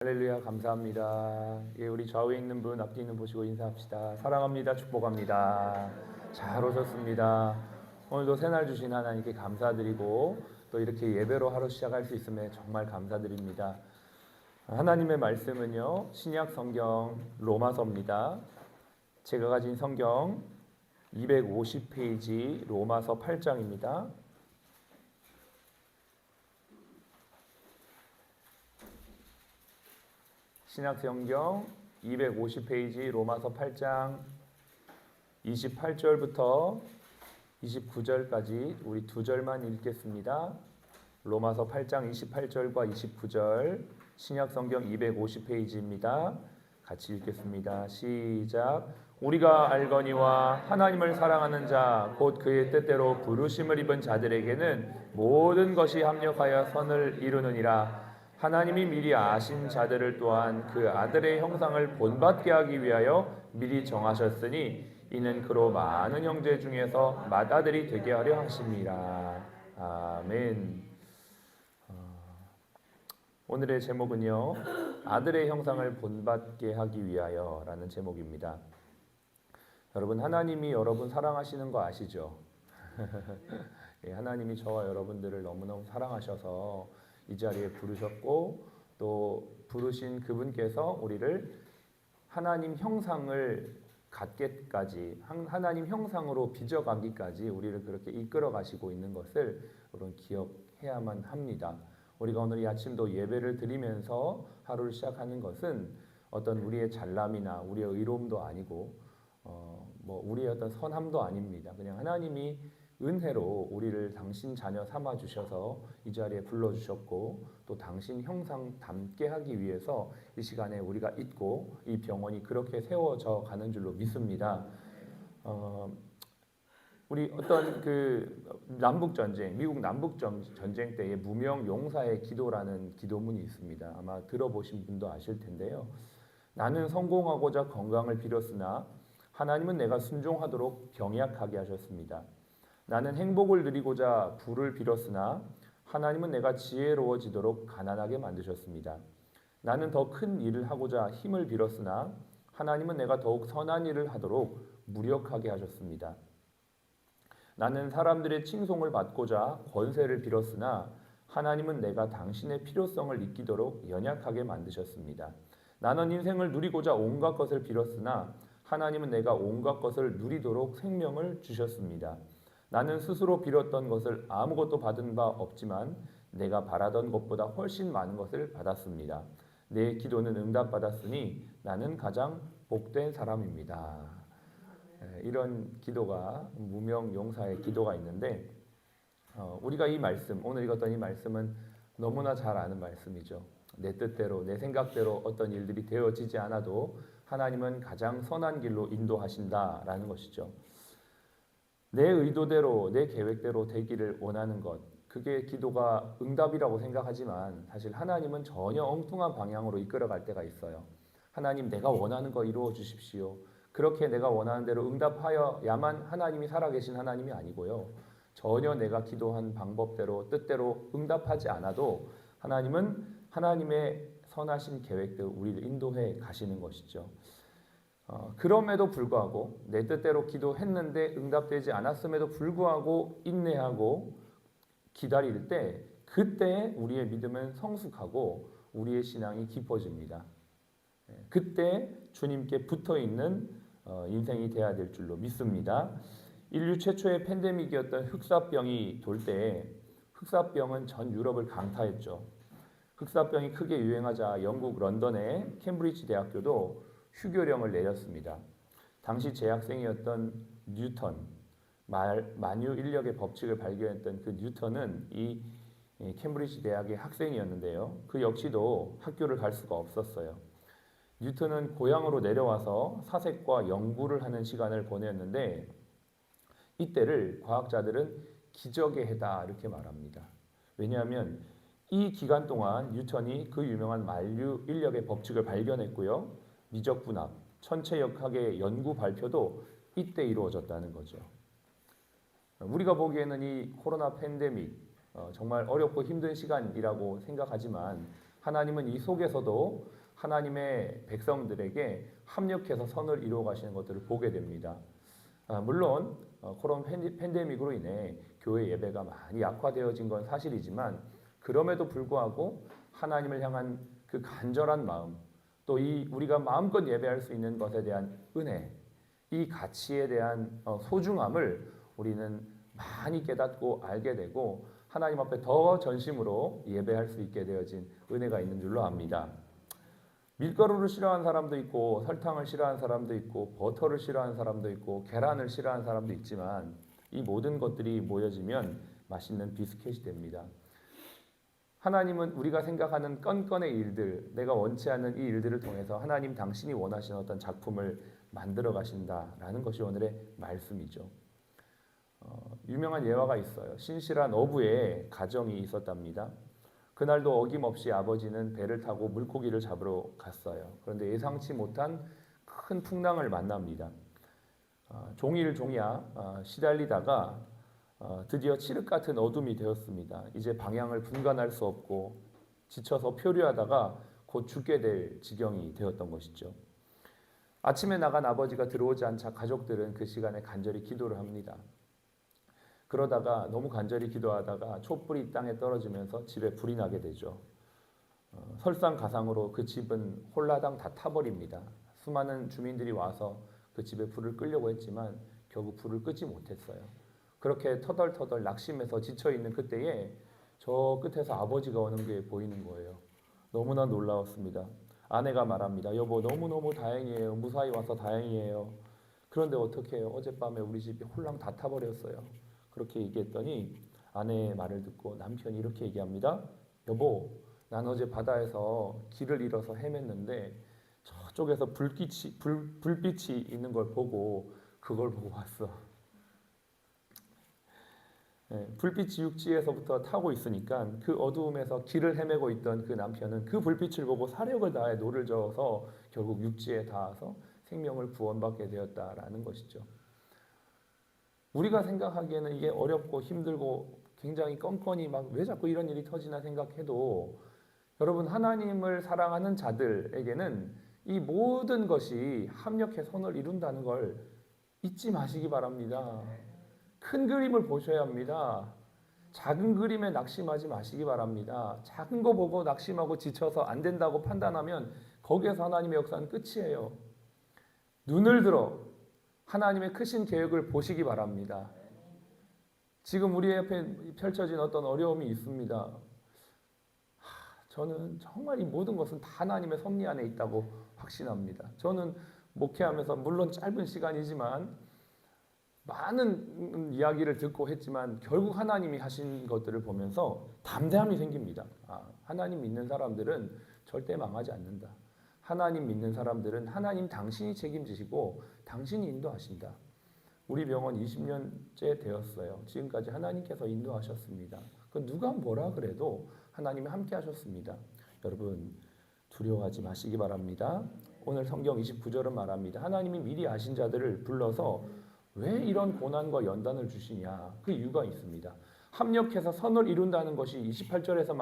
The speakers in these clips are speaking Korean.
할렐루야, 감사합니다. 예, 우리 좌우에 있는 분, 앞에 있는 보시고 인사합시다. 사랑합니다. 축복합니다. 잘 오셨습니다. 오늘도 새날 주신 하나님께 감사드리고 또 이렇게 예배로 하루 시작할 수 있음에 정말 감사드립니다. 하나님의 말씀은요, 신약 성경 로마서입니다. 제가 가진 성경 250페이지 로마서 8장입니다. 신약성경 250페이지 로마서 8장 28절부터 29절까지 우리 두 절만 읽겠습니다. 로마서 8장 28절과 29절 신약성경 250페이지입니다. 같이 읽겠습니다. 시작. 우리가 알거니와 하나님을 사랑하는 자 곧 그의 뜻대로 부르심을 입은 자들에게는 모든 것이 합력하여 선을 이루느니라. 하나님이 미리 아신 자들을 또한 그 아들의 형상을 본받게 하기 위하여 미리 정하셨으니 이는 그로 많은 형제 중에서 맏아들이 되게 하려 하심이라. 아멘. 오늘의 제목은요, 아들의 형상을 본받게 하기 위하여 라는 제목입니다. 여러분, 하나님이 여러분 사랑하시는 거 아시죠? 예, 하나님이 저와 여러분들을 너무너무 사랑하셔서 이 자리에 부르셨고 또 부르신 그분께서 우리를 하나님 형상을 갖게까지 하나님 형상으로 빚어가기까지 우리를 그렇게 이끌어 가시고 있는 것을 여러분 기억해야만 합니다. 우리가 오늘 이 아침도 예배를 드리면서 하루를 시작하는 것은 어떤 우리의 잘남이나 우리의 의로움도 아니고 우리의 어떤 선함도 아닙니다. 그냥 하나님이 은혜로 우리를 당신 자녀 삼아 주셔서 이 자리에 불러주셨고 또 당신 형상 닮게 하기 위해서 이 시간에 우리가 있고 이 병원이 그렇게 세워져 가는 줄로 믿습니다. 우리 어떤 남북 전쟁, 미국 남북 전쟁 때의 무명 용사의 기도라는 기도문이 있습니다. 아마 들어보신 분도 아실 텐데요. 나는 성공하고자 건강을 빌었으나 하나님은 내가 순종하도록 병약하게 하셨습니다. 나는 행복을 누리고자 부를 빌었으나 하나님은 내가 지혜로워지도록 가난하게 만드셨습니다. 나는 더 큰 일을 하고자 힘을 빌었으나 하나님은 내가 더욱 선한 일을 하도록 무력하게 하셨습니다. 나는 사람들의 칭송을 받고자 권세를 빌었으나 하나님은 내가 당신의 필요성을 느끼도록 연약하게 만드셨습니다. 나는 인생을 누리고자 온갖 것을 빌었으나 하나님은 내가 온갖 것을 누리도록 생명을 주셨습니다. 나는 스스로 빌었던 것을 아무것도 받은 바 없지만 내가 바라던 것보다 훨씬 많은 것을 받았습니다. 내 기도는 응답받았으니 나는 가장 복된 사람입니다. 이런 기도가 무명 용사의 기도가 있는데 우리가 이 말씀, 오늘 읽었던 이 말씀은 너무나 잘 아는 말씀이죠. 내 뜻대로 내 생각대로 어떤 일들이 되어지지 않아도 하나님은 가장 선한 길로 인도하신다라는 것이죠. 내 의도대로 내 계획대로 되기를 원하는 것, 그게 기도가 응답이라고 생각하지만 사실 하나님은 전혀 엉뚱한 방향으로 이끌어갈 때가 있어요. 하나님, 내가 원하는 거 이루어 주십시오. 그렇게 내가 원하는 대로 응답하여야만 하나님이 살아계신 하나님이 아니고요. 전혀 내가 기도한 방법대로 뜻대로 응답하지 않아도 하나님은 하나님의 선하신 계획대로 우리를 인도해 가시는 것이죠. 그럼에도 불구하고 내 뜻대로 기도했는데 응답되지 않았음에도 불구하고 인내하고 기다릴 때 그때 우리의 믿음은 성숙하고 우리의 신앙이 깊어집니다. 그때 주님께 붙어있는 인생이 돼야 될 줄로 믿습니다. 인류 최초의 팬데믹이었던 흑사병이 돌 때 흑사병은 전 유럽을 강타했죠. 흑사병이 크게 유행하자 영국 런던의 캠브리지 대학교도 휴교령을 내렸습니다. 당시 재학생이었던 뉴턴, 만유 인력의 법칙을 발견했던 그 뉴턴은 이 캠브리지 대학의 학생이었는데요. 그 역시도 학교를 갈 수가 없었어요. 뉴턴은 고향으로 내려와서 사색과 연구를 하는 시간을 보냈는데 이때를 과학자들은 기적의 해다 이렇게 말합니다. 왜냐하면 이 기간 동안 뉴턴이 그 유명한 만유 인력의 법칙을 발견했고요. 미적분학, 천체역학의 연구 발표도 이때 이루어졌다는 거죠. 우리가 보기에는 이 코로나 팬데믹 정말 어렵고 힘든 시간이라고 생각하지만 하나님은 이 속에서도 하나님의 백성들에게 합력해서 선을 이루어 가시는 것들을 보게 됩니다. 물론 코로나 팬데믹으로 인해 교회 예배가 많이 약화되어진 건 사실이지만 그럼에도 불구하고 하나님을 향한 그 간절한 마음, 또 이 우리가 마음껏 예배할 수 있는 것에 대한 은혜, 이 가치에 대한 소중함을 우리는 많이 깨닫고 알게 되고 하나님 앞에 더 전심으로 예배할 수 있게 되어진 은혜가 있는 줄로 압니다. 밀가루를 싫어하는 사람도 있고 설탕을 싫어하는 사람도 있고 버터를 싫어하는 사람도 있고 계란을 싫어하는 사람도 있지만 이 모든 것들이 모여지면 맛있는 비스켓이 됩니다. 하나님은 우리가 생각하는 건건의 일들, 내가 원치 않는 이 일들을 통해서 하나님 당신이 원하시는 어떤 작품을 만들어 가신다라는 것이 오늘의 말씀이죠. 유명한 예화가 있어요. 신실한 어부의 가정이 있었답니다. 그날도 어김없이 아버지는 배를 타고 물고기를 잡으러 갔어요. 그런데 예상치 못한 큰 풍랑을 만납니다. 종일 종야 시달리다가 드디어 칠흑 같은 어둠이 되었습니다. 이제 방향을 분간할 수 없고 지쳐서 표류하다가 곧 죽게 될 지경이 되었던 것이죠. 아침에 나간 아버지가 들어오지 않자 가족들은 그 시간에 간절히 기도를 합니다. 그러다가 너무 간절히 기도하다가 촛불이 땅에 떨어지면서 집에 불이 나게 되죠. 설상가상으로 그 집은 홀라당 다 타버립니다. 수많은 주민들이 와서 그 집에 불을 끄려고 했지만 결국 불을 끄지 못했어요. 그렇게 터덜터덜 낙심해서 지쳐있는 그때에 저 끝에서 아버지가 오는 게 보이는 거예요. 너무나 놀라웠습니다. 아내가 말합니다. 여보 너무너무 다행이에요. 무사히 와서 다행이에요. 그런데 어떻게 해요? 어젯밤에 우리 집이 홀랑 다 타버렸어요. 그렇게 얘기했더니 아내의 말을 듣고 남편이 이렇게 얘기합니다. 여보, 난 어제 바다에서 길을 잃어서 헤맸는데 저쪽에서 불빛이 있는 걸 보고 그걸 보고 왔어. 불빛이 육지에서부터 타고 있으니까 그 어두움에서 길을 헤매고 있던 그 남편은 그 불빛을 보고 사력을 다해 노를 저어서 결국 육지에 닿아서 생명을 구원받게 되었다라는 것이죠. 우리가 생각하기에는 이게 어렵고 힘들고 굉장히 껌껌이 막 왜 자꾸 이런 일이 터지나 생각해도 여러분 하나님을 사랑하는 자들에게는 이 모든 것이 합력해 선을 이룬다는 걸 잊지 마시기 바랍니다. 큰 그림을 보셔야 합니다. 작은 그림에 낙심하지 마시기 바랍니다. 작은 거 보고 낙심하고 지쳐서 안 된다고 판단하면 거기에서 하나님의 역사는 끝이에요. 눈을 들어 하나님의 크신 계획을 보시기 바랍니다. 지금 우리 앞에 펼쳐진 어떤 어려움이 있습니다. 저는 정말 이 모든 것은 다 하나님의 섭리 안에 있다고 확신합니다. 저는 목회하면서 물론 짧은 시간이지만 많은 이야기를 듣고 했지만 결국 하나님이 하신 것들을 보면서 담대함이 생깁니다. 하나님 믿는 사람들은 절대 망하지 않는다. 하나님 믿는 사람들은 하나님 당신이 책임지시고 당신이 인도하신다. 우리 병원 20년째 되었어요. 지금까지 하나님께서 인도하셨습니다. 누가 뭐라 그래도 하나님이 함께 하셨습니다. 여러분 두려워하지 마시기 바랍니다. 오늘 성경 29절은 말합니다. 하나님이 미리 아신 자들을 불러서 왜 이런 고난과 연단을 주시냐? 그 이유가 있습니다. 합력해서 선을 이룬다는 것이 28절에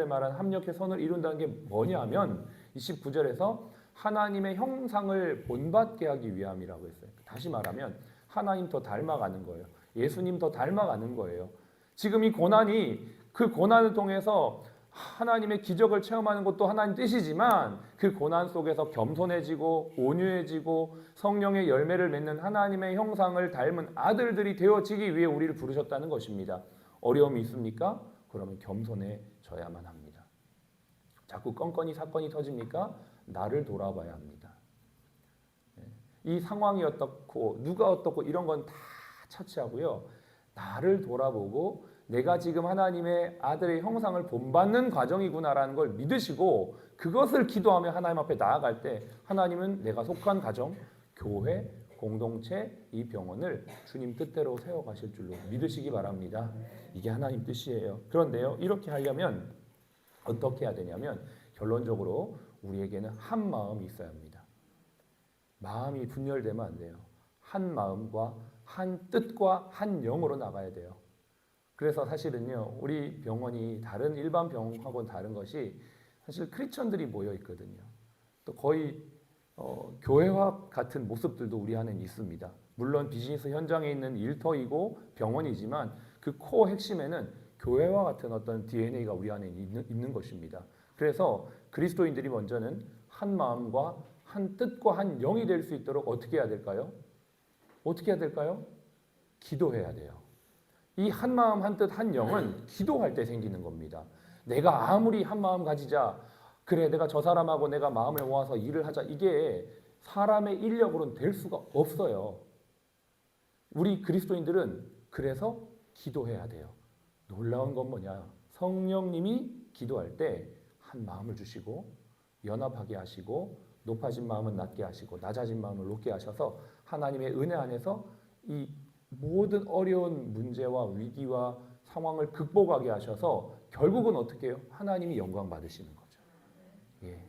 말하는 합력해서 선을 이룬다는 게 뭐냐면 29절에서 하나님의 형상을 본받게 하기 위함이라고 했어요. 다시 말하면 하나님 더 닮아가는 거예요. 예수님 더 닮아가는 거예요. 지금 이 고난이 그 고난을 통해서 하나님의 기적을 체험하는 것도 하나님 뜻이지만 그 고난 속에서 겸손해지고 온유해지고 성령의 열매를 맺는 하나님의 형상을 닮은 아들들이 되어지기 위해 우리를 부르셨다는 것입니다. 어려움이 있습니까? 그러면 겸손해져야만 합니다. 자꾸 껌껌이 사건이 터집니까? 나를 돌아봐야 합니다. 이 상황이 어떻고 누가 어떻고 이런 건 다 차치하고요. 나를 돌아보고 내가 지금 하나님의 아들의 형상을 본받는 과정이구나라는 걸 믿으시고 그것을 기도하며 하나님 앞에 나아갈 때 하나님은 내가 속한 가정, 교회, 공동체, 이 병원을 주님 뜻대로 세워가실 줄로 믿으시기 바랍니다. 이게 하나님 뜻이에요. 그런데요, 이렇게 하려면 어떻게 해야 되냐면 결론적으로 우리에게는 한 마음이 있어야 합니다. 마음이 분열되면 안 돼요. 한 마음과 한 뜻과 한 영으로 나가야 돼요. 그래서 사실은요, 우리 병원이 다른 일반 병원하고는 다른 것이 사실 크리스천들이 모여 있거든요. 또 거의 교회와 같은 모습들도 우리 안에 있습니다. 물론 비즈니스 현장에 있는 일터이고 병원이지만 그 코어 핵심에는 교회와 같은 어떤 DNA가 우리 안에 있는 것입니다. 그래서 그리스도인들이 먼저는 한 마음과 한 뜻과 한 영이 될 수 있도록 어떻게 해야 될까요? 어떻게 해야 될까요? 기도해야 돼요. 이 한 마음 한 뜻 한 영은 기도할 때 생기는 겁니다. 내가 아무리 한 마음 가지자, 그래 내가 저 사람하고 내가 마음을 모아서 일을 하자, 이게 사람의 인력으로는 될 수가 없어요. 우리 그리스도인들은 그래서 기도해야 돼요. 놀라운 건 뭐냐? 성령님이 기도할 때 한 마음을 주시고 연합하게 하시고 높아진 마음은 낮게 하시고 낮아진 마음을 높게 하셔서 하나님의 은혜 안에서 이 모든 어려운 문제와 위기와 상황을 극복하게 하셔서 결국은 어떻게 해요? 하나님이 영광 받으시는 거죠. 예.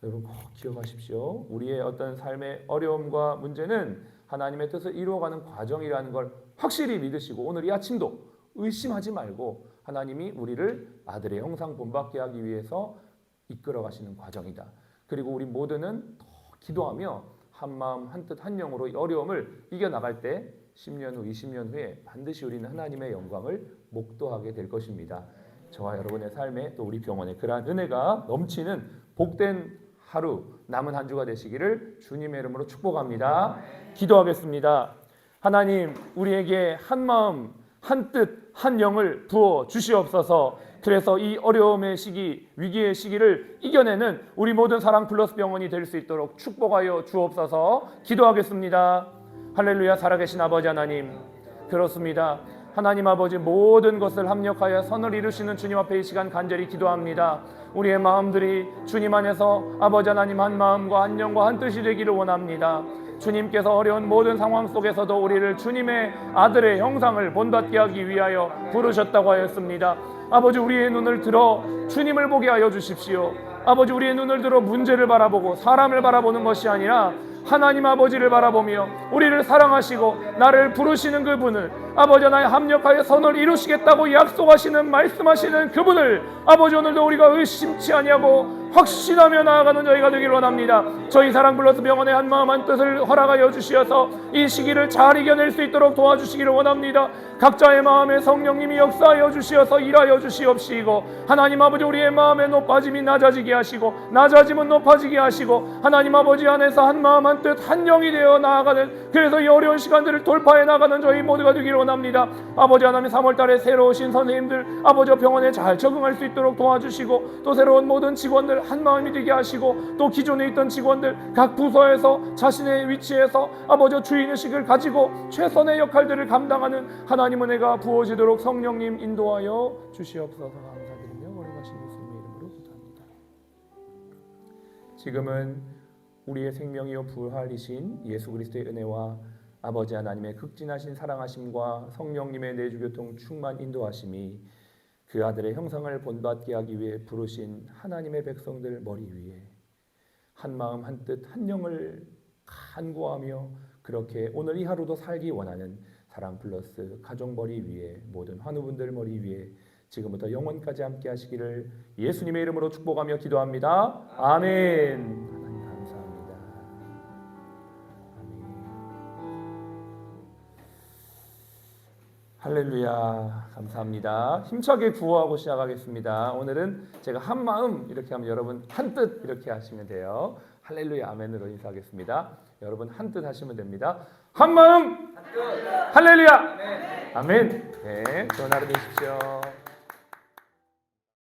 여러분 꼭 기억하십시오. 우리의 어떤 삶의 어려움과 문제는 하나님의 뜻을 이루어가는 과정이라는 걸 확실히 믿으시고 오늘 이 아침도 의심하지 말고 하나님이 우리를 아들의 형상 본받게 하기 위해서 이끌어 가시는 과정이다. 그리고 우리 모두는 더 기도하며 한 마음 한 뜻 한 영으로 이 어려움을 이겨나갈 때 10년 후 20년 후에 반드시 우리는 하나님의 영광을 목도하게 될 것입니다. 저와 여러분의 삶에 또 우리 병원에 그러한 은혜가 넘치는 복된 하루 남은 한 주가 되시기를 주님의 이름으로 축복합니다. 기도하겠습니다. 하나님 우리에게 한 마음 한 뜻 한 영을 부어 주시옵소서. 그래서 이 어려움의 시기 위기의 시기를 이겨내는 우리 모든 사랑 플러스 병원이 될 수 있도록 축복하여 주옵소서. 기도하겠습니다. 할렐루야. 살아계신 아버지 하나님, 그렇습니다. 하나님 아버지 모든 것을 합력하여 선을 이루시는 주님 앞에 이 시간 간절히 기도합니다. 우리의 마음들이 주님 안에서 아버지 하나님 한 마음과 한 영과 한 뜻이 되기를 원합니다. 주님께서 어려운 모든 상황 속에서도 우리를 주님의 아들의 형상을 본받게 하기 위하여 부르셨다고 하였습니다. 아버지 우리의 눈을 들어 주님을 보게 하여 주십시오. 아버지 우리의 눈을 들어 문제를 바라보고 사람을 바라보는 것이 아니라 하나님 아버지를 바라보며 우리를 사랑하시고 나를 부르시는 그분을 아버지 하나님 합력하여 선을 이루시겠다고 약속하시는 말씀하시는 그분을 아버지 오늘도 우리가 의심치 아니하고 확신하며 나아가는 저희가 되기를 원합니다. 저희 사랑 플러스 병원의 한 마음 한 뜻을 허락하여 주시어서 이 시기를 잘 이겨낼 수 있도록 도와주시기를 원합니다. 각자의 마음에 성령님이 역사하여 주시어서 일하여 주시옵시고 하나님 아버지 우리의 마음의 높아짐이 낮아지게 하시고 낮아짐은 높아지게 하시고 하나님 아버지 안에서 한 마음 한 뜻 한 영이 되어 나아가는 그래서 이 어려운 시간들을 돌파해 나가는 저희 모두가 되기를 원합니다. 아버지 하나님 3월달에 새로 오신 선생님들 아버지 병원에 잘 적응할 수 있도록 도와주시고 또 새로운 모든 직원들 한 마음이 되게 하시고 또 기존에 있던 직원들 각 부서에서 자신의 위치에서 아버지 주인의식을 가지고 최선의 역할들을 감당하는 하나님 은혜가 부어지도록 성령님 인도하여 주시옵소서. 감사드리며 거룩하신 예수님의 이름으로 기도합니다. 지금은 우리의 생명이요 부활이신 예수 그리스도의 은혜와 아버지 하나님의 극진하신 사랑하심과 성령님의 내주교통 충만 인도하심이 그 아들의 형상을 본받게 하기 위해 부르신 하나님의 백성들 머리 위에 한 마음 한 뜻 한 영을 간구하며 그렇게 오늘 이 하루도 살기 원하는 사랑 플러스 가족 머리 위에 모든 환우분들 머리 위에 지금부터 영원까지 함께 하시기를 예수님의 이름으로 축복하며 기도합니다. 아멘. 할렐루야. 감사합니다. 힘차게 구호하고 시작하겠습니다. 오늘은 제가 한 마음 이렇게 하면 여러분 한 뜻 이렇게 하시면 돼요. 할렐루야 아멘으로 인사하겠습니다. 여러분 한 뜻 하시면 됩니다. 한 마음 한 뜻. 할렐루야 아멘. 네, 좋은 하루 되십시오.